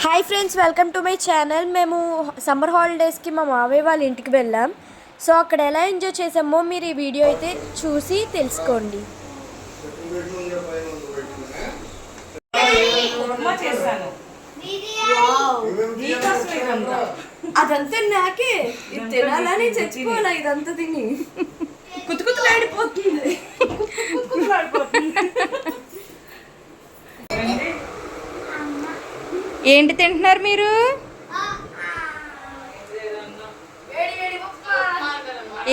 Hi friends, welcome to my channel. మేము summer హాలిడేస్కి మా మావయ్య వాళ్ళ ఇంటికి వెళ్ళాం. సో అక్కడ ఎలా ఎంజాయ్ చేసామో మీరు ఈ వీడియో అయితే చూసి తెలుసుకోండి. అదంతా నాకే తినాలని చచ్చిపోవాలా, ఇదంతా తిని కుతుకుతులాడిపోతుంది. ఏంటి తింటున్నారు మీరు?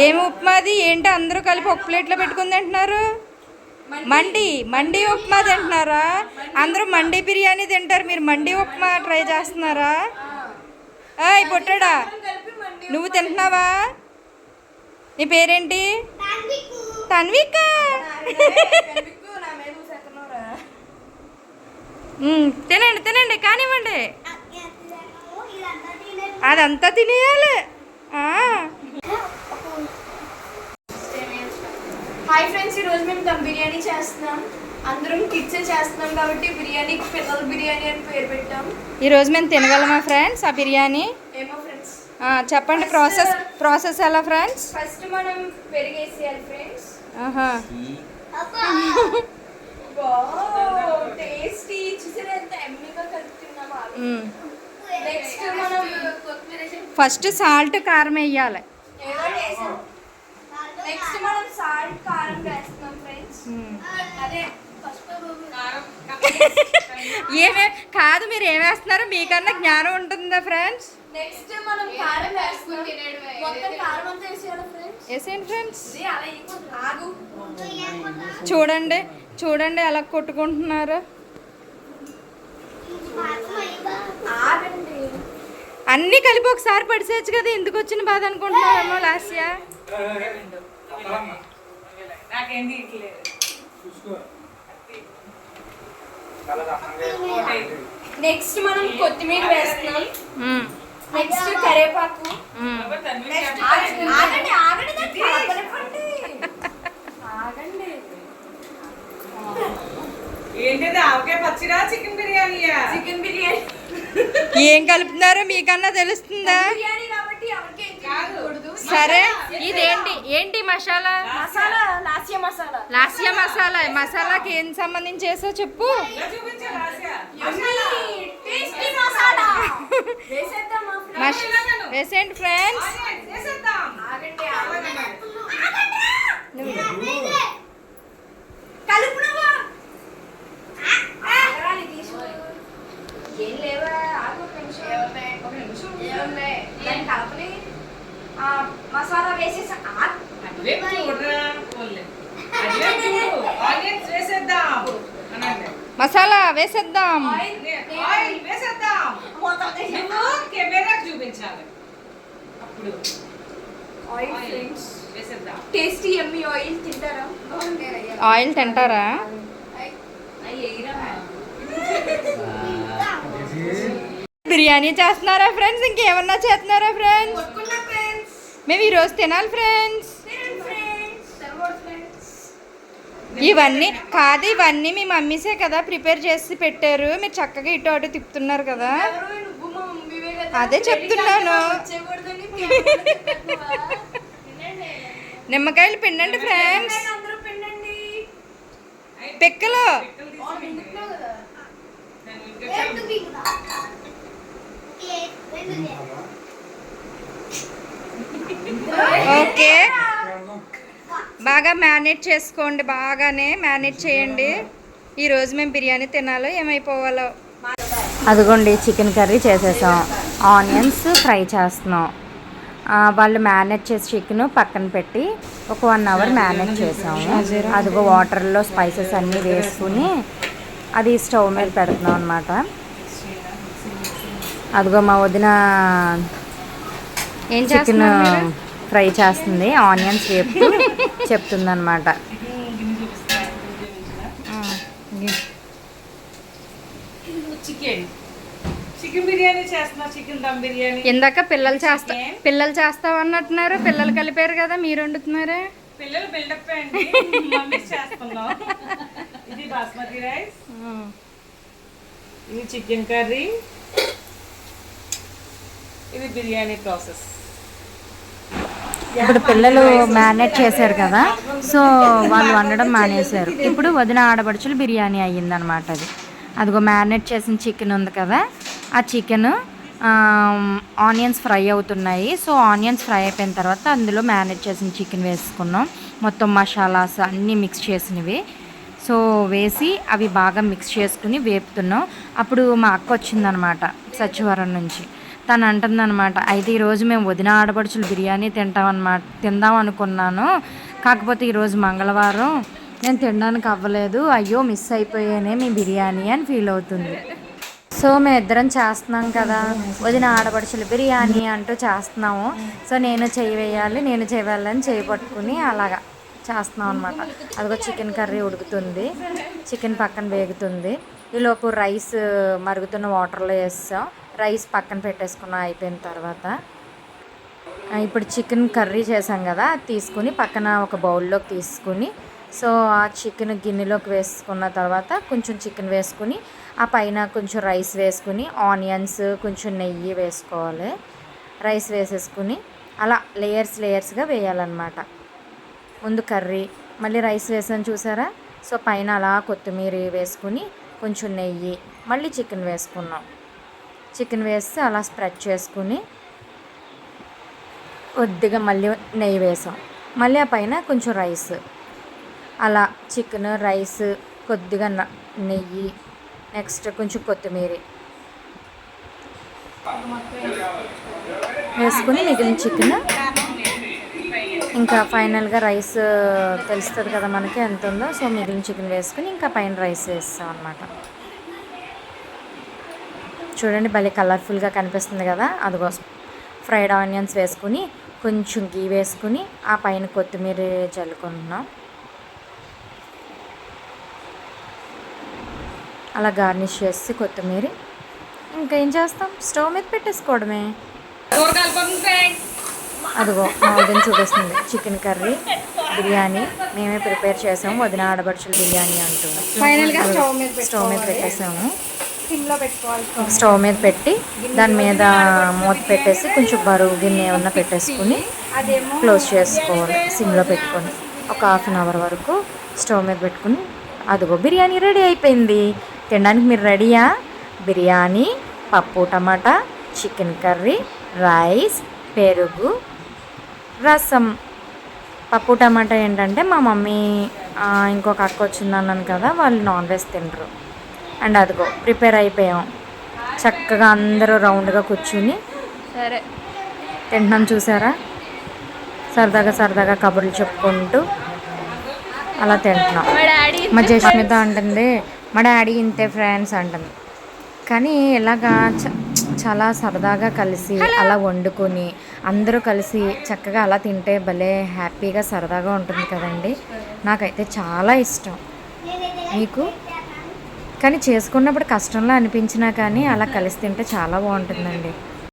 ఏమి ఉప్మాది? ఏంటి అందరూ కలిపి ఒక ప్లేట్లో పెట్టుకుని తింటున్నారు? మండి ఉప్మా తింటున్నారా? అందరూ మండి బిర్యానీ తింటారు, మీరు మండి ఉప్మా ట్రై చేస్తున్నారా? ఏయ్ పొట్టాడా, నువ్వు తింటున్నావా? నీ పేరేంటి? తన్విక. తినండి తినండి, కానివ్వండి, అదంతా తినేయాలి. హాయ్ ఫ్రెండ్స్, ఈరోజు మేము దమ్ బిర్యానీ చేస్తున్నాం. అందరం కిడ్స్ చేస్తున్నాం కాబట్టి బిర్యానీకి పిల్లల బిర్యానీ అని పేరు పెట్టాం. ఈరోజు మేము తినగలమా ఫ్రెండ్స్ ఆ బిర్యానీ? ఏమో ఫ్రెండ్స్, చెప్పండి ప్రాసెస్ ఎలా ఫ్రెండ్స్? ఫస్ట్ మనం పెరిగేసేయాలి ఫ్రెండ్స్. టేస్టీ చూసారంత ఎమ్మీగా కలుపుతున్నామా. నెక్స్ట్ మనం ఫస్ట్ సాల్ట్ కారం వేయాలి. నెక్స్ట్ మనం సాల్ట్ కారం వేస్తున్నాం ఫ్రెండ్స్. అదే ఏమే కాదు, మీరు ఏం వేస్తున్నారో మీకన్నా జ్ఞానం ఉంటుందా ఫ్రెండ్స్? నెక్స్ట్ మనం కారం వేస్తున్నాం. మొత్తం కారం అంతా వేసేయాలి ఫ్రెండ్స్. వేసేయండి ఫ్రెండ్స్. ఆగు, చూడండి చూడండి ఎలా కొట్టుకుంటున్నారు. ఆగండి. అన్నీ కలిపి ఒకసారి పడిసేయచ్చు కదా, ఎందుకు వచ్చిన బాధ అనుకుంటున్నారేమో లాస్యా. నెక్స్ట్ మనం కొత్తిమీర వేస్తున్నాం. నెక్స్ట్ కరివేపాకు. ఆగండి ఆగండి ఆగండి. ఏంటిది? ఆవకాయ పచ్చిరా, చికెన్ బిర్యానీయా? చికెన్ బిర్యానీ. ఏం కలుపుతున్నారో మీకన్నా తెలుస్తుందా? బిర్యానీ కాబట్టి ఎవరికి ఏం చేయకూడదు. సరే, ఇదేంటి ఏంటి మసాలా? మసాలా లాస్య మసాలా. లాస్య మసాలా. మసాలాకి ఏం సంబంధించి చేసో చెప్పు. టేస్టీ మసాలా వేసేద్దామా? వేసేయండి ఫ్రెండ్స్. ఆగండి ఆగండి. కలుపునవా? ఏం లేవా? ఆగు ఒక నిమిషం. దాన్ని కలపని మసాలా వేసేసి మసాలా వేసేద్దాం. చూపించాలి అప్పుడు. టేస్టీ ఎమ్మీ ఆయిల్ తింటారా? ఆయిల్ తింటారా? బిర్యానీ చేస్తున్నారా ఫ్రెండ్స్? ఇంకేమన్నా చేస్తున్నారా ఫ్రెండ్స్? మేము ఈరోజు తినాలి ఫ్రెండ్స్. ఇవన్నీ కాదు, ఇవన్నీ మీ మమ్మీసే కదా ప్రిపేర్ చేసి పెట్టారు. మీరు చక్కగా ఇటు అటు తిప్పుతున్నారు కదా, అదే చెప్తున్నాను. నిమ్మకాయలు పిండండి ఫ్రెండ్స్. పిక్కలు. ఓకే, బాగా మ్యారినేట్ చేసుకోండి, బాగానే మ్యారినేట్ చేయండి. ఈరోజు మేము బిర్యానీ తినాలో ఏమైపోవాలో. అదిగోండి, చికెన్ కర్రీ చేసేసాం. ఆనియన్స్ ఫ్రై చేస్తున్నాం. వాళ్ళు మ్యారినేట్ చేసి చికెన్ పక్కన పెట్టి ఒక 1 అవర్ మ్యారినేట్ చేసాము. అదిగో వాటర్లో స్పైసెస్ అన్నీ వేసుకుని అది స్టవ్ మీద పెడుతున్నాం అనమాట. అదిగో మా వదిన చికెన్ ఫ్రై చేస్తుంది, ఆనియన్స్ వేపుతూ చెప్తుంది అనమాట. చికెన్ బిర్యానీ చేస్తున్నా, చికెన్ దమ్ బిర్యానీ. ఇందాక పిల్లలు చేస్తామన్నట్టున్నారు. పిల్లలు కలిపారు కదా, మీరు వండుతున్నారా? పిల్లలు బిల్డప్ అండి, మమ్మీ చేస్తున్నాం. ఇది బాస్మతి రైస్, ఇది చికెన్ కర్రీ, ఇది బిర్యానీ ప్రాసెస్. ఇప్పుడు పిల్లలు మ్యారినేట్ చేశారు కదా, సో వాళ్ళు వండడం మానేశారు. ఇప్పుడు వదిన ఆడపడుచులు బిర్యానీ అయ్యిందనమాట. అదిగో మ్యారినేట్ చేసిన చికెన్ ఉంది కదా, ఆ చికెన్ ఆనియన్స్ ఫ్రై అవుతున్నాయి. సో ఆనియన్స్ ఫ్రై అయిపోయిన తర్వాత అందులో మ్యారినేట్ చేసిన చికెన్ వేసుకున్నాం. మొత్తం మసాలాస్ అన్నీ మిక్స్ చేసినవి సో వేసి అవి బాగా మిక్స్ చేసుకుని వేపుతున్నాం. అప్పుడు మా అక్క వచ్చిందనమాట సచివరం నుంచి. తను అంటుందన్నమాట, అయితే ఈరోజు మేము వదిన ఆడపడుచులు బిర్యానీ తిందాం అనుకున్నాను, కాకపోతే ఈరోజు మంగళవారం నేను తినడానికి అవ్వలేదు, అయ్యో మిస్ అయిపోయానే మీ బిర్యానీ అని ఫీల్ అవుతుంది. సో మేము ఇద్దరం చేస్తున్నాం కదా వదిన ఆడపడుచులు బిర్యానీ అంటూ చేస్తున్నాము. సో నేను చేయాలని చేయి పట్టుకుని అలాగా చేస్తున్నాం అనమాట. అదిగో చికెన్ కర్రీ ఉడుకుతుంది, చికెన్ పక్కన వేగుతుంది. ఈలోపు రైస్ మరుగుతున్న వాటర్లో వేస్తాం. రైస్ పక్కన పెట్టేసుకున్నాం. అయిపోయిన తర్వాత ఇప్పుడు చికెన్ కర్రీ చేసాం కదా, అది తీసుకుని పక్కన ఒక బౌల్లోకి తీసుకుని సో ఆ చికెన్ గిన్నెలోకి వేసుకున్న తర్వాత కొంచెం చికెన్ వేసుకుని ఆ పైన కొంచెం రైస్ వేసుకుని ఆనియన్స్ కొంచెం నెయ్యి వేసుకోవాలి. రైస్ వేసేసుకుని అలా లేయర్స్గా వేయాలన్నమాట. ముందు కర్రీ, మళ్ళీ రైస్ వేసాను చూసారా, సో పైన అలా కొత్తిమీర వేసుకుని కొంచెం నెయ్యి, మళ్ళీ చికెన్ వేసుకున్నాం. చికెన్ వేస్తే అలా స్ప్రెడ్ చేసుకుని కొద్దిగా మళ్ళీ నెయ్యి వేసాం. మళ్ళీ ఆ పైన కొంచెం రైస్, అలా చికెన్ రైస్ కొద్దిగా నెయ్యి, నెక్స్ట్ కొంచెం కొత్తిమీర వేసుకుని మిగిలిన చికెన్ ఇంకా ఫైనల్గా రైస్ తెలుస్తుంది కదా మనకి ఎంత ఉందో, సో మిగిలిన చికెన్ వేసుకుని ఇంకా పైన రైస్ వేస్తాం అన్నమాట. చూడండి భలే కలర్ఫుల్గా కనిపిస్తుంది కదా. అందుకోసం ఫ్రైడ్ ఆనియన్స్ వేసుకుని కొంచెం గీ వేసుకుని ఆ పైన కొత్తిమీర చల్లుకుంటున్నాం. అలా గార్నిష్ చేసి కొత్తిమీర ఇంకా ఏం చేస్తాం, స్టవ్ మీద పెట్టేసుకోవడమే. అదిగో మా వదిన చూపిస్తుంది చికెన్ కర్రీ బిర్యానీ మేమే ప్రిపేర్ చేసాము, వదిన ఆడపడుచులు బిర్యానీ అంటూ. ఫైనల్గా స్టవ్ మీద పెట్టేసాము. సిమ్లో పెట్టుకోవాలి. స్టవ్ మీద పెట్టి దాని మీద మూత పెట్టేసి కొంచెం బరువు గిన్నె ఏమన్నా పెట్టేసుకుని క్లోజ్ చేసుకోవాలి. సిమ్లో పెట్టుకొని ఒక 1/2 అవర్ వరకు స్టవ్ మీద పెట్టుకుని అదిగో బిర్యానీ రెడీ అయిపోయింది. తినడానికి మీరు రెడీయా? బిర్యానీ, పప్పు టమాటా, చికెన్ కర్రీ, రైస్, పెరుగు, రసం. పప్పు టమాటా ఏంటంటే మా మమ్మీ ఇంకొక అక్క వచ్చిందన్నాను కదా, వాళ్ళు నాన్ వెజ్ తినరు. అండ్ అదిగో ప్రిపేర్ అయిపోయాం. చక్కగా అందరూ రౌండ్గా కూర్చుని సరే తింటున్నాం చూసారా, సరదాగా కబుర్లు చెప్పుకుంటూ అలా తింటున్నాం. మా జస్మిత అంటుంది మా డాడీ ఇంతే ఫ్రెండ్స్ అంటుంది. కానీ ఇలాగా చాలా సరదాగా కలిసి అలా వండుకొని అందరూ కలిసి చక్కగా అలా తింటే భలే హ్యాపీగా సరదాగా ఉంటుంది కదండి. నాకైతే చాలా ఇష్టం. మీకు? కానీ చేసుకున్నప్పుడు కష్టంలో అనిపించినా కానీ అలా కలిసి తింటే చాలా బాగుంటుందండి.